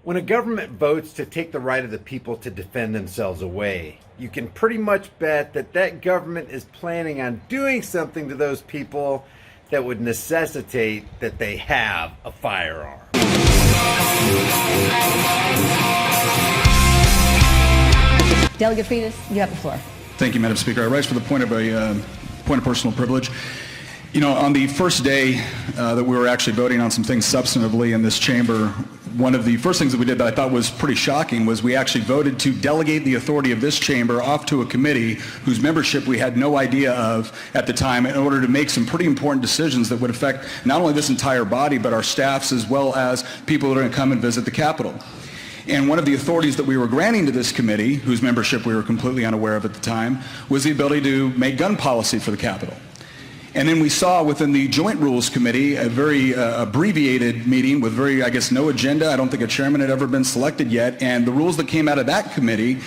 When a government votes to take the right of the people to defend themselves away, you can pretty much bet that that government is planning on doing something to those people that would necessitate that they have a firearm. Delegate Freitas, you have the floor. Thank you, Madam Speaker. I rise for the point of personal privilege. You know, on the first day that we were actually voting on some things substantively in this chamber, one of the first things that we did that I thought was pretty shocking was we actually voted to delegate the authority of this chamber off to a committee whose membership we had no idea of at the time in order to make some pretty important decisions that would affect not only this entire body but our staffs as well as people that are going to come and visit the Capitol. And one of the authorities that we were granting to this committee, whose membership we were completely unaware of at the time, was the ability to make gun policy for the Capitol. And then we saw within the Joint Rules Committee a very abbreviated meeting with very, I guess, no agenda. I don't think a chairman had ever been selected yet. And the rules that came out of that committee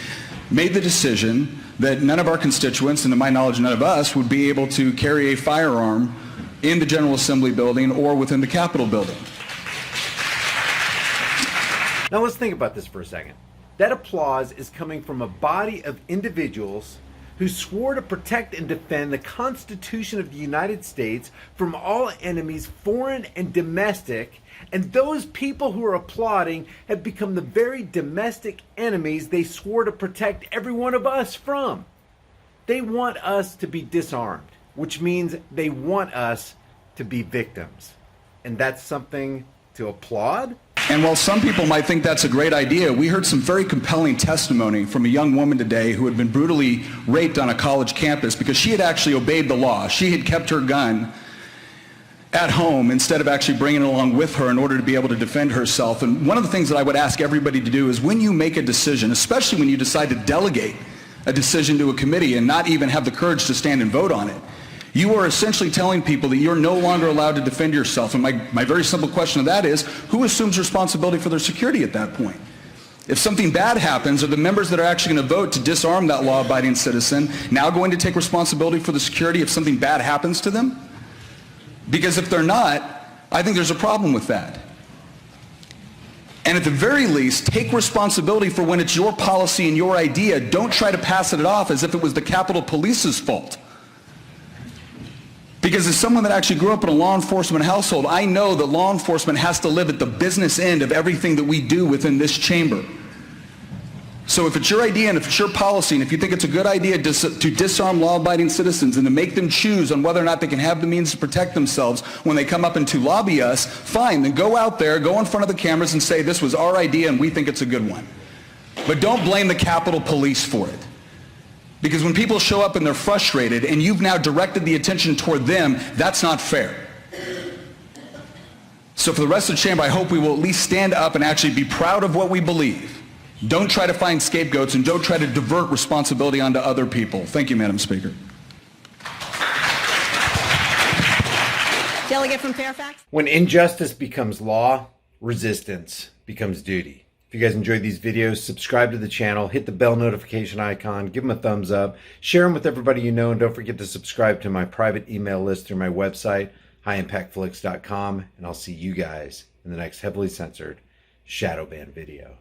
made the decision that none of our constituents, and to my knowledge none of us, would be able to carry a firearm in the General Assembly building or within the Capitol building. Now let's think about this for a second. That applause is coming from a body of individuals who swore to protect and defend the Constitution of the United States from all enemies, foreign and domestic, and those people who are applauding have become the very domestic enemies they swore to protect every one of us from. They want us to be disarmed, which means they want us to be victims. And that's something to applaud? And while some people might think that's a great idea, we heard some very compelling testimony from a young woman today who had been brutally raped on a college campus because she had actually obeyed the law. She had kept her gun at home instead of actually bringing it along with her in order to be able to defend herself. And one of the things that I would ask everybody to do is when you make a decision, especially when you decide to delegate a decision to a committee and not even have the courage to stand and vote on it, you are essentially telling people that you're no longer allowed to defend yourself. And my very simple question to that is, who assumes responsibility for their security at that point? If something bad happens, are the members that are actually going to vote to disarm that law-abiding citizen now going to take responsibility for the security if something bad happens to them? Because if they're not, I think there's a problem with that. And at the very least, take responsibility for when it's your policy and your idea. Don't try to pass it off as if it was the Capitol Police's fault. Because as someone that actually grew up in a law enforcement household, I know that law enforcement has to live at the business end of everything that we do within this chamber. So if it's your idea and if it's your policy and if you think it's a good idea to disarm law-abiding citizens and to make them choose on whether or not they can have the means to protect themselves when they come up and to lobby us, fine, then go out there, go in front of the cameras and say this was our idea and we think it's a good one. But don't blame the Capitol Police for it. Because when people show up and they're frustrated and you've now directed the attention toward them, that's not fair. So for the rest of the chamber, I hope we will at least stand up and actually be proud of what we believe. Don't try to find scapegoats and don't try to divert responsibility onto other people. Thank you, Madam Speaker. Delegate from Fairfax. When injustice becomes law, resistance becomes duty. If you guys enjoyed these videos, subscribe to the channel, hit the bell notification icon, give them a thumbs up, share them with everybody you know, and don't forget to subscribe to my private email list through my website, highimpactflix.com, and I'll see you guys in the next heavily censored shadow ban video.